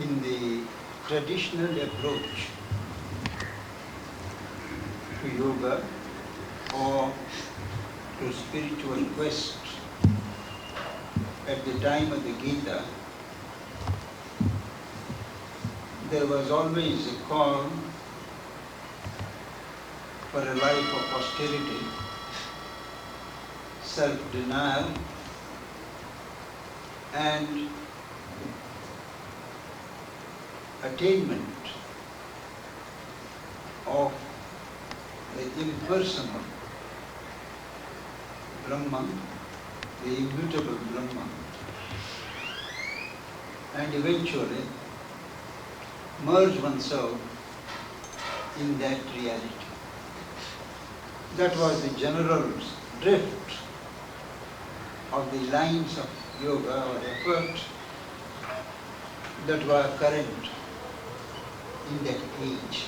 in the traditional approach to yoga or to spiritual quest at the time of the Gita, there was always a call for a life of austerity, self-denial, and attainment of the impersonal Brahman, the immutable Brahman, and eventually merge oneself in that reality. That was the general drift of the lines of yoga or effort that were current in that age.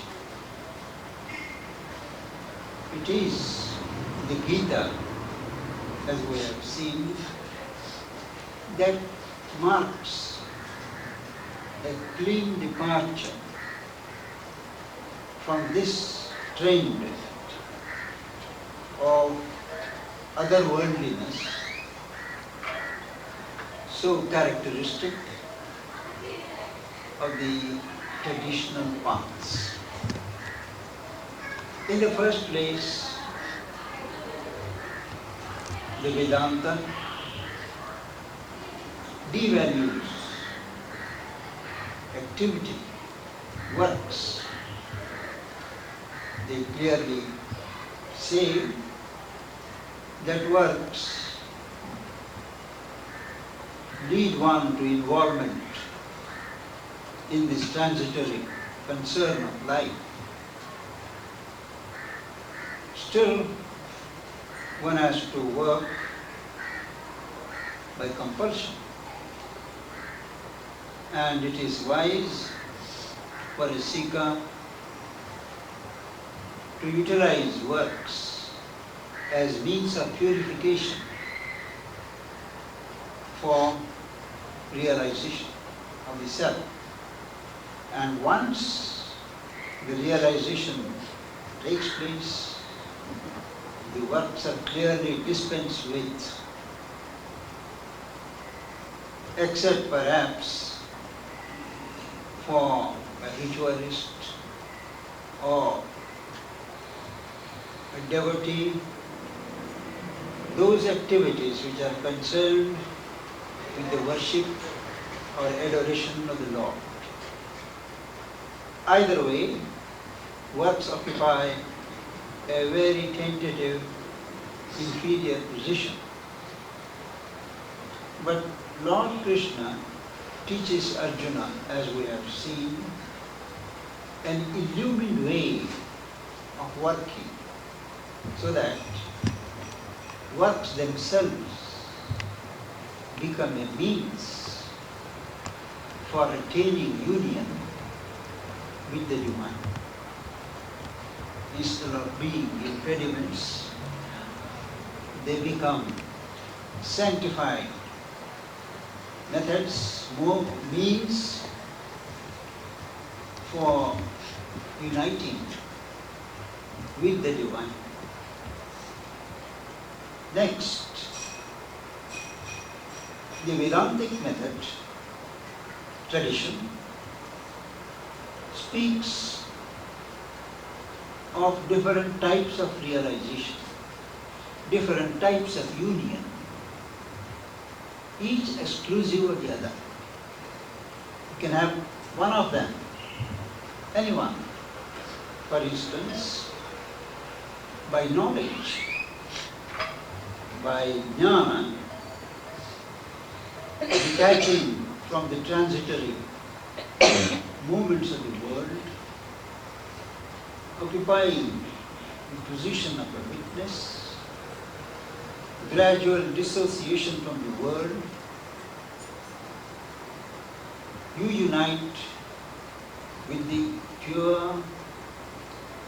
It is the Gita, as we have seen, that marks a clean departure from this trend of otherworldliness so characteristic of the traditional paths. In the first place, the Vedanta devalues activity, works. They clearly say that works lead one to involvement in this transitory concern of life. Still, one has to work by compulsion. And it is wise for a seeker to utilize works as means of purification for realization of the self. And once the realization takes place, the works are clearly dispensed with, except perhaps for a ritualist or a devotee. Those activities which are concerned with the worship or adoration of the Lord. Either way, works occupy a very tentative, inferior position. But Lord Krishna teaches Arjuna, as we have seen, an illumined way of working, so that works themselves become a means for attaining union with the divine. Instead of being impediments, they become sanctified methods, more means for uniting with the divine. Next, the Vedantic method, tradition, speaks of different types of realization, different types of union, each exclusive of the other. You can have one of them, anyone. For instance, by knowledge, by jnana, detaching from the transitory movements of the world, occupying the position of a witness, gradual dissociation from the world, you unite with the pure,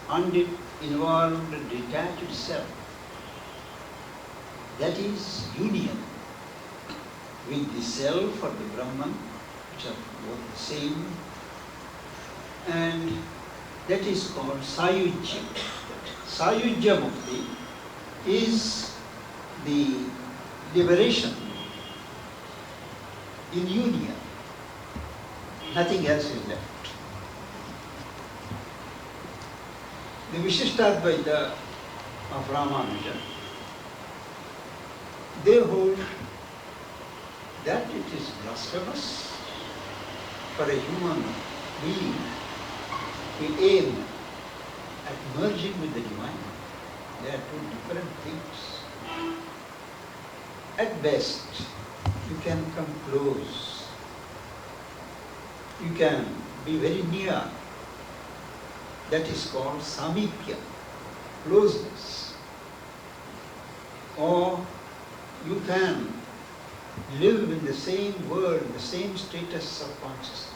uninvolved, detached self. That is union with the self or the Brahman, which are both the same, and that is called Sayujya. Sayujya Mukti is the liberation in union. Nothing else is left. The Vishishtadvaita of Ramanuja, they hold that it is blasphemous for a human being to aim at merging with the divine. They are two different things. At best, you can come close. You can be very near. That is called samipya, closeness. Or you can live in the same world, the same status of consciousness.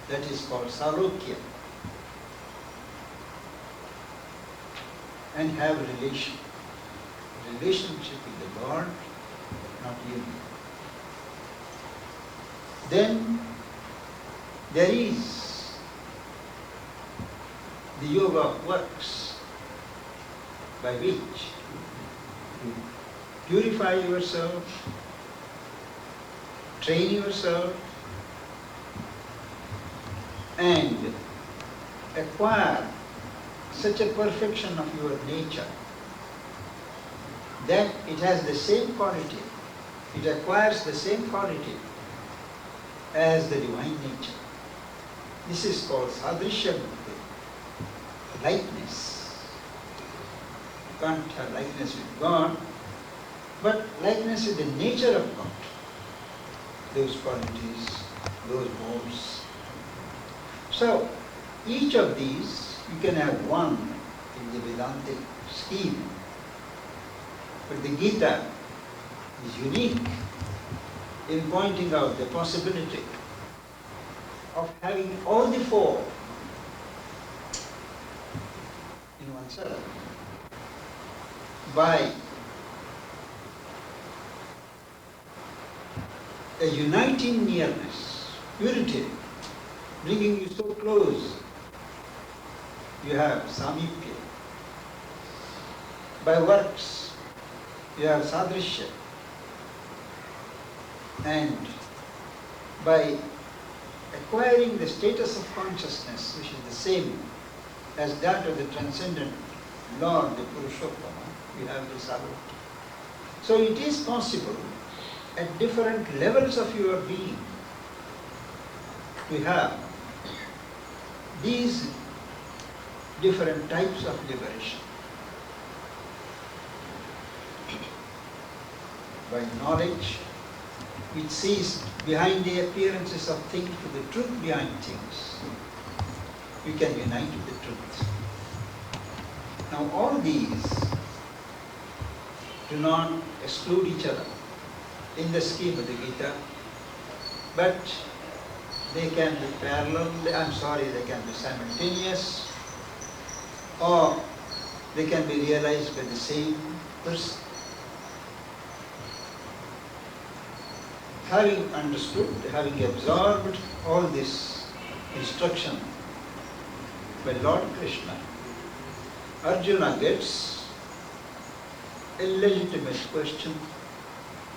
That is called sarokya. And have relationship with the Lord, not union. Then there is the yoga of works by which you purify yourself, train yourself, and acquire such a perfection of your nature that it has the same quality, it acquires the same quality as the divine nature. This is called sadrishya mukti, likeness. You can't have likeness with God, but likeness with the nature of God. Those qualities, those modes. So, each of these, you can have one in the Vedantic scheme. But the Gita is unique in pointing out the possibility of having all the four in oneself by a uniting nearness, purity, bringing you so close. You have samipya. By works, you have sadrishya. And by acquiring the status of consciousness, which is the same as that of the transcendent Lord, the Purushottama, you have the sarokya. So it is possible at different levels of your being to have these different types of liberation. By knowledge, which sees behind the appearances of things to the truth behind things, you can unite with the truth. Now all these do not exclude each other in the scheme of the Gita, but they can be parallel, they can be simultaneous, or they can be realized by the same person. Having understood, having absorbed all this instruction by Lord Krishna, Arjuna gets a legitimate question,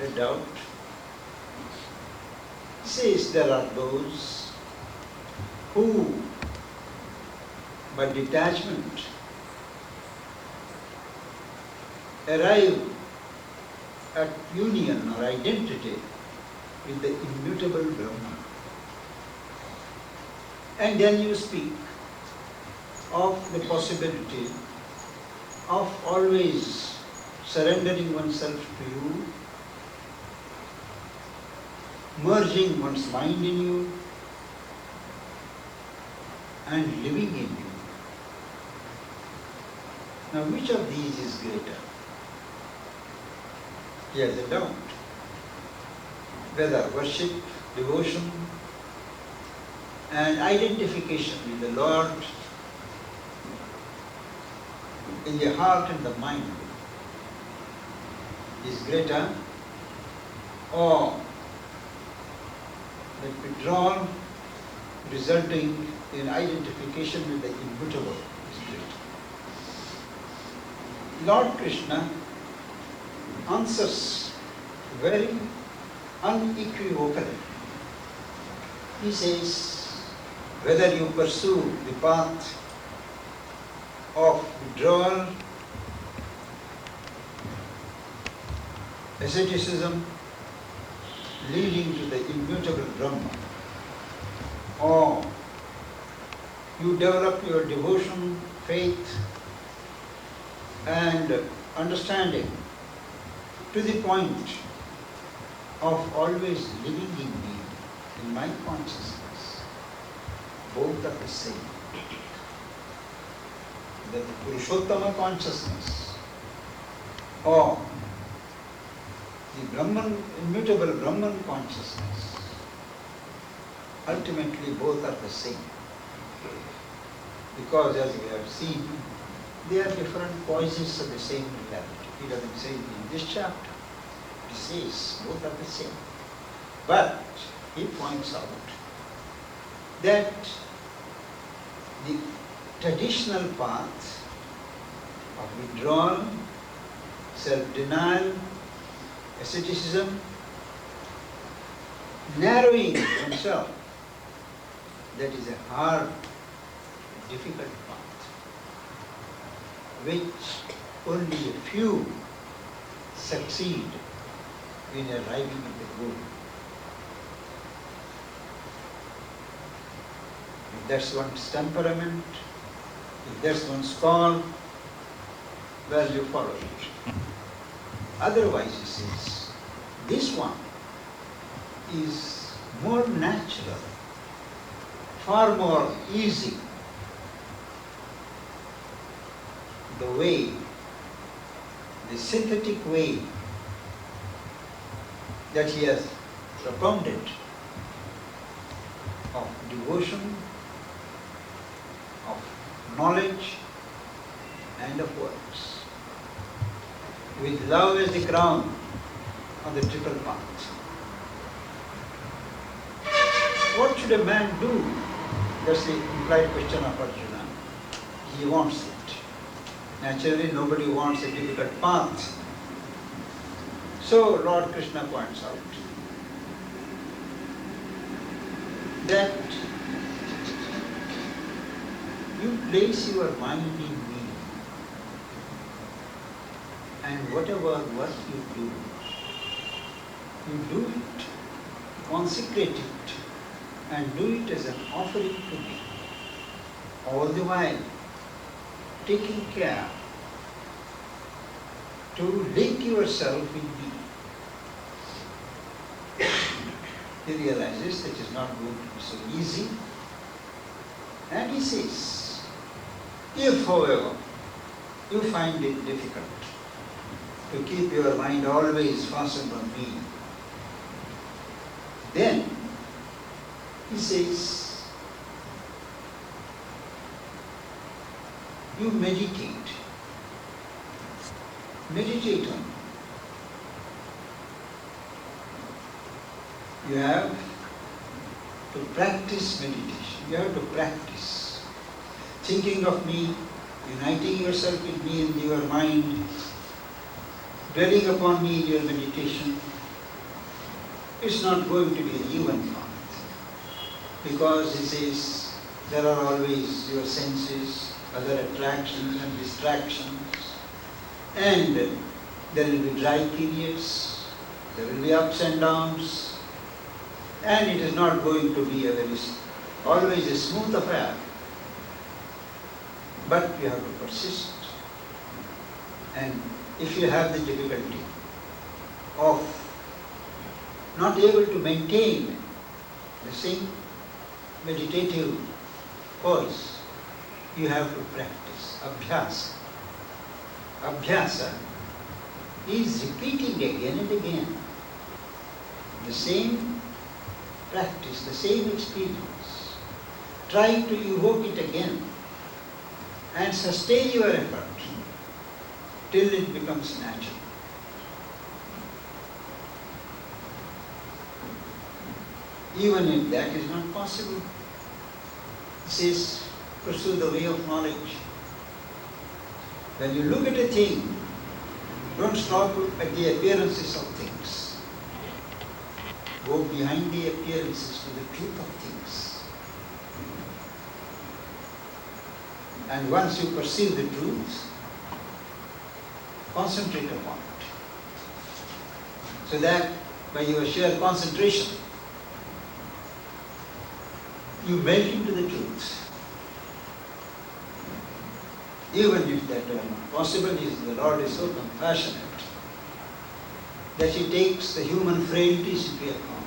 a doubt. He says there are those who, by detachment, arrive at union or identity with the immutable Brahman. And then you speak of the possibility of always surrendering oneself to you, merging one's mind in you, and living in you. Now, which of these is greater? He has a doubt. Whether worship, devotion, and identification with the Lord in the heart and the mind is greater, or that withdrawal resulting in identification with the immutable is great. Lord Krishna answers very unequivocally. He says, whether you pursue the path of withdrawal, asceticism leading to the immutable Brahma, or you develop your devotion, faith and understanding to the point of always living in me, in my consciousness, both are the same. The Purushottama consciousness or the Brahman, immutable Brahman consciousness, ultimately both are the same. Because as we have seen, they are different voices of the same reality. He doesn't say it in this chapter. He says both are the same. But he points out that the traditional path of withdrawal, self-denial, asceticism, narrowing oneself, that is a hard, difficult path, which only a few succeed in arriving at the goal. If that's one's temperament, if that's one's call, well, you follow it. Otherwise, he says, this one is more natural, far more easy. The way, the synthetic way that he has propounded of devotion, of knowledge and of works, with love as the crown on the triple path. What should a man do? That's the implied question of Arjuna. He wants it. Naturally, nobody wants a difficult path. So, Lord Krishna points out that you place your mind in me, and whatever work you do it, consecrate it, and do it as an offering to me, all the while taking care to link yourself with me. He realizes that it is not going to be so easy, and he says, if however you find it difficult to keep your mind always fastened on me, then he says, you meditate on me. You have to practice meditation. You have to practice thinking of me, uniting yourself with me in your mind, dwelling upon me in your meditation. It's not going to be an even path, because he says there are always your senses, other attractions and distractions, and there will be dry periods, there will be ups and downs, and it is not going to be always a smooth affair. But you have to persist. And if you have the difficulty of not able to maintain the same meditative pulse, you have to practice abhyasa. Abhyasa is repeating again and again the same practice, the same experience, trying to evoke it again and sustain your effort till it becomes natural. Even if that is not possible, it says, pursue the way of knowledge. When you look at a thing, don't stop at the appearances of things. Go behind the appearances to the truth of things. And once you perceive the truth, concentrate upon it. So that by your sheer concentration, you melt into the truth. Even if that were not possible, the Lord is so compassionate that He takes the human frailties into account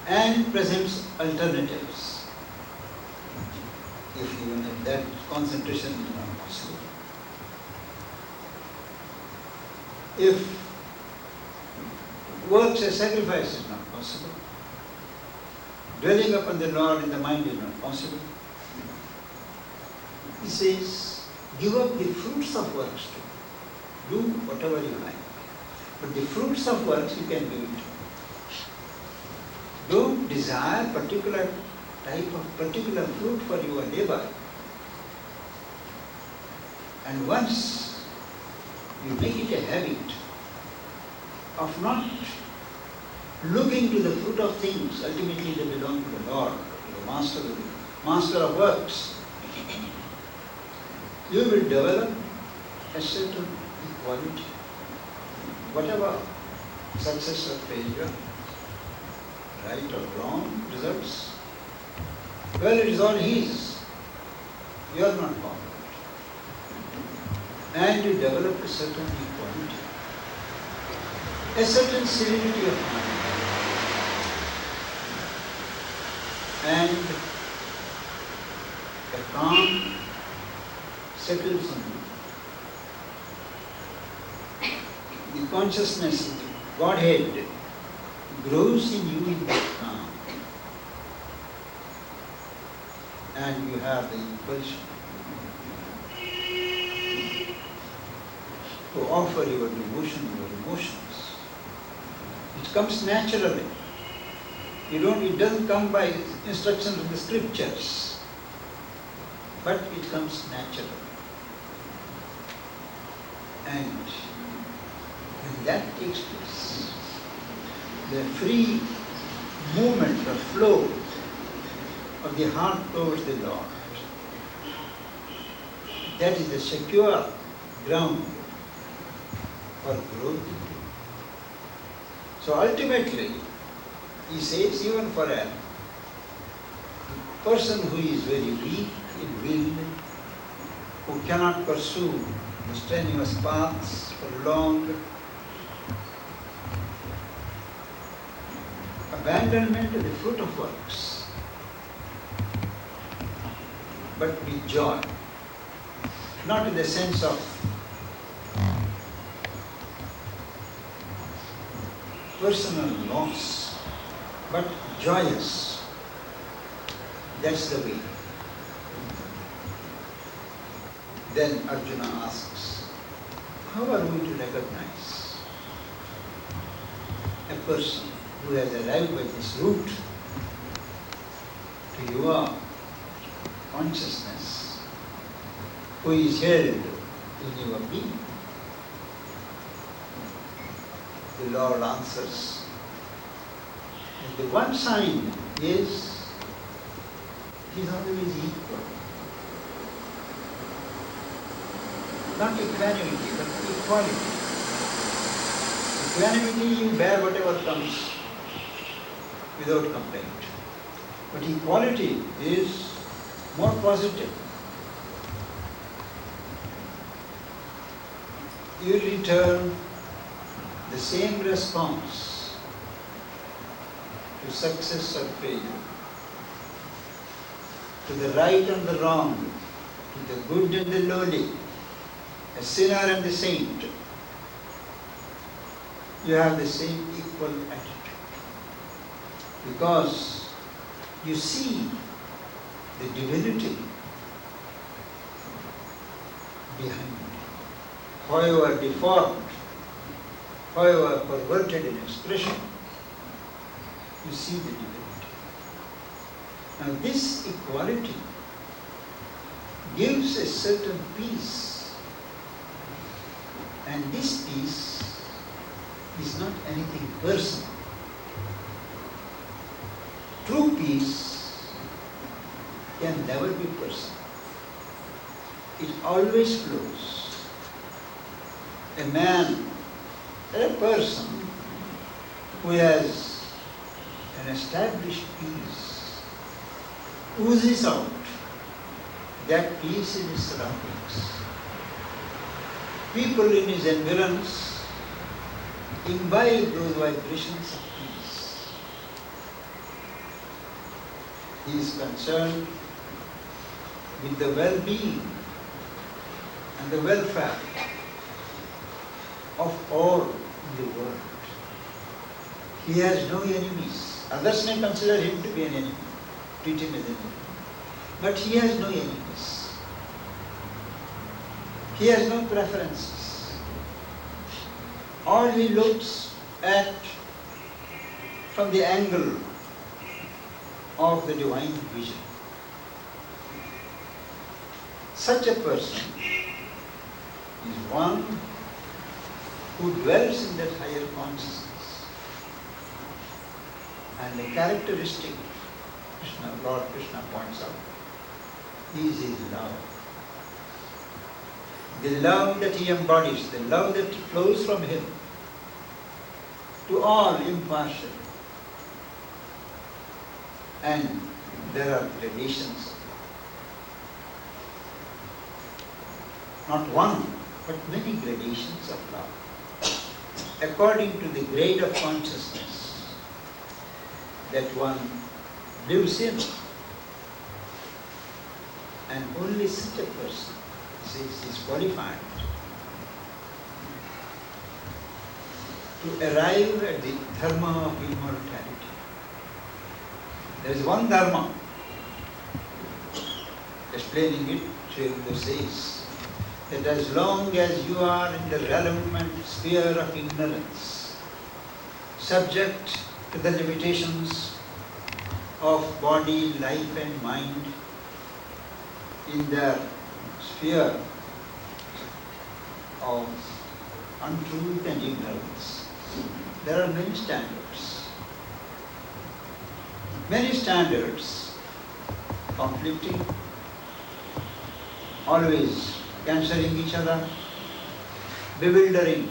and presents alternatives. Even if that concentration is not possible. If works as sacrifice is not possible, dwelling upon the Lord in the mind is not possible, He says, give up the fruits of works too. Do whatever you like. But the fruits of works you can give it. Don't desire particular type of particular fruit for your labor. And once you make it a habit of not looking to the fruit of things, ultimately they belong to the Lord, to the Master of works, you will develop a certain equality. Whatever success or failure, right or wrong results, well, it is all His. You are not bound. And you develop a certain equality, a certain serenity of mind, and a calm settles on you. The consciousness of the Godhead grows in you in that calm. And you have the impulsion to offer your devotion, your emotions. It comes naturally. It doesn't come by instructions of the scriptures, but it comes naturally. And when that takes place, the free movement or flow of the heart towards the Lord, that is the secure ground for growth. So ultimately, He says, even for a person who is very weak in will, who cannot pursue the strenuous paths for long, abandonment of the fruit of works, but with joy, not in the sense of personal loss, but joyous. That's the way. Then Arjuna asks, how are we to recognize a person who has arrived by this route to your consciousness, who is held in your being? The Lord answers, and the one sign is He is always equal. Not equanimity, but equality. Equanimity, you bear whatever comes without complaint. But equality is more positive. You return the same response to success or failure, to the right and the wrong, to the good and the lowly, a sinner and the saint. You have the same equal attitude, because you see the divinity behind it. However deformed, however perverted in expression, you see the divinity. Now this equality gives a certain peace, and this peace is not anything personal. True peace can never be personal. It always flows. A man, a person who has an established peace oozes out that peace in his surroundings. People in his environs imbibe those vibrations of peace. He is concerned with the well-being and the welfare of all in the world. He has no enemies. Others may consider him to be an enemy, treat him as an enemy. But he has no enemies. He has no preferences. All he looks at from the angle of the divine vision. Such a person is one who dwells in that higher consciousness. And the characteristic Lord Krishna points out is his love. The love that he embodies, the love that flows from him to all impartially. And there are gradations. Not one, but many gradations of love, according to the grade of consciousness that one lives in. And only such a person is qualified to arrive at the dharma of immortality. There is one dharma. Explaining it, Sri Aurobindo says that as long as you are in the realm and sphere of ignorance, subject to the limitations of body, life and mind, in their sphere of untruth and ignorance, there are many standards. Many standards conflicting, always cancelling each other, bewildering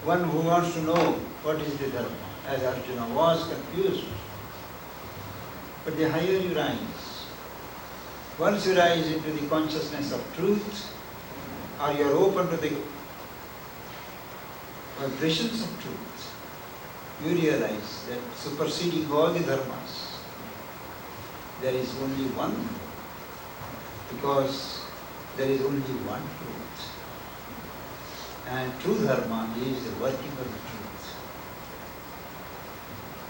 one who wants to know what is the dharma, as Arjuna was confused. But the higher you rise, once you rise into the consciousness of truth, or you are open to the vibrations of truth, you realize that superseding all the dharmas, there is only one, because there is only one truth. And true dharma is the working of the truth.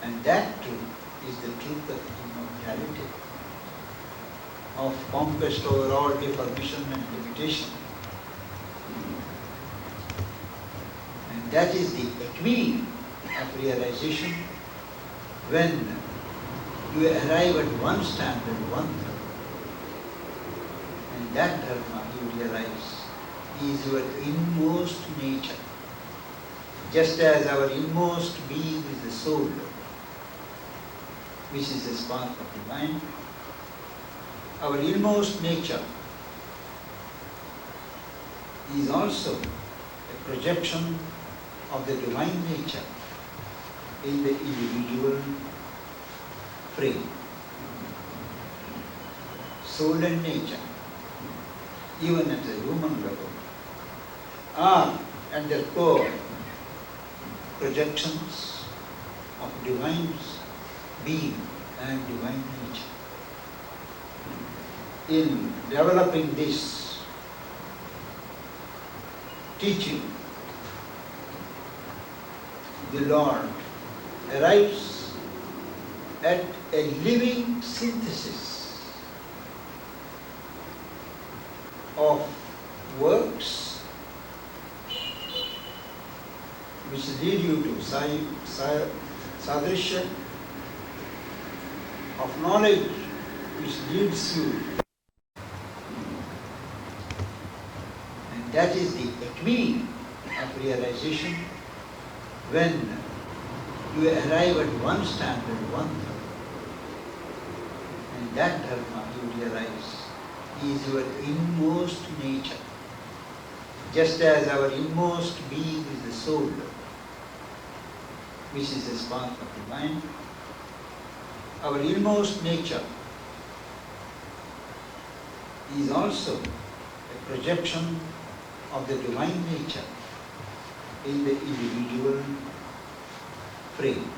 And that truth is the truth of immortality, of conquest over all deformation and limitation. And that is the epitome of realization when you arrive at one standard, one dharma. And that dharma, you realize, is your inmost nature. Just as our inmost being is the soul, which is a spark of divine, our inmost nature is also a projection of the divine nature in the individual frame. Soul and nature, even at the human level, are at their core projections of divine being and divine nature. In developing this teaching, the Lord arrives at a living synthesis of works which lead you to sadrishya of knowledge which leads you. And that is the epitome of realization when you arrive at one standard, one thought. And that dharma you realize is your inmost nature. Just as our inmost being is the soul, which is a spark of the mind, our inmost nature is also a projection of the divine nature in the individual frame.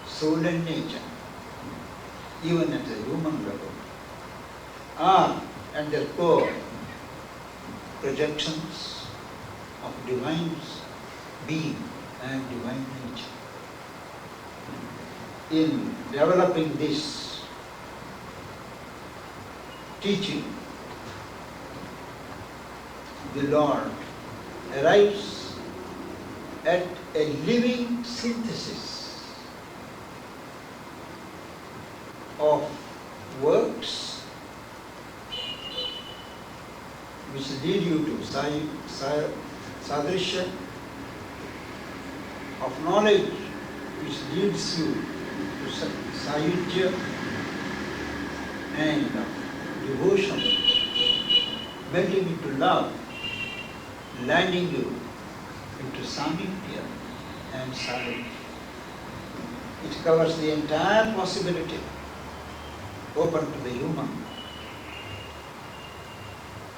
Soul and nature, even at the human level, are at their core projections of divine being and divine nature. In developing this teaching, the Lord arrives at a living synthesis of works which lead you to sadrishya, of knowledge which leads you to sayujya, and devotion melting into love, landing you into samipya and sadhana. It covers the entire possibility open to the human.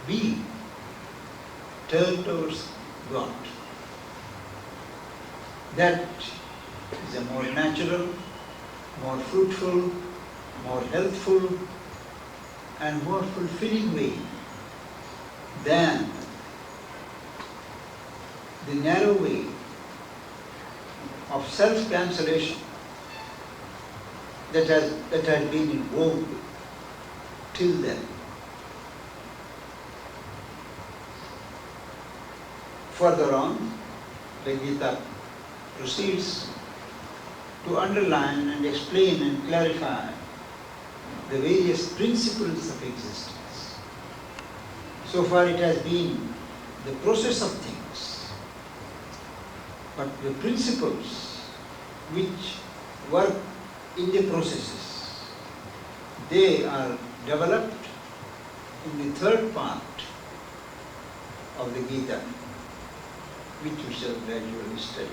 Be turned towards God. That is a more natural, more fruitful, more healthful, and more fulfilling way than the narrow way of self-cancellation that had been in vogue till then. Further on, the Gita proceeds to underline and explain and clarify the various principles of existence. So far it has been the process of things, but the principles which work in the processes, they are developed in the third part of the Gita, which we shall gradually study.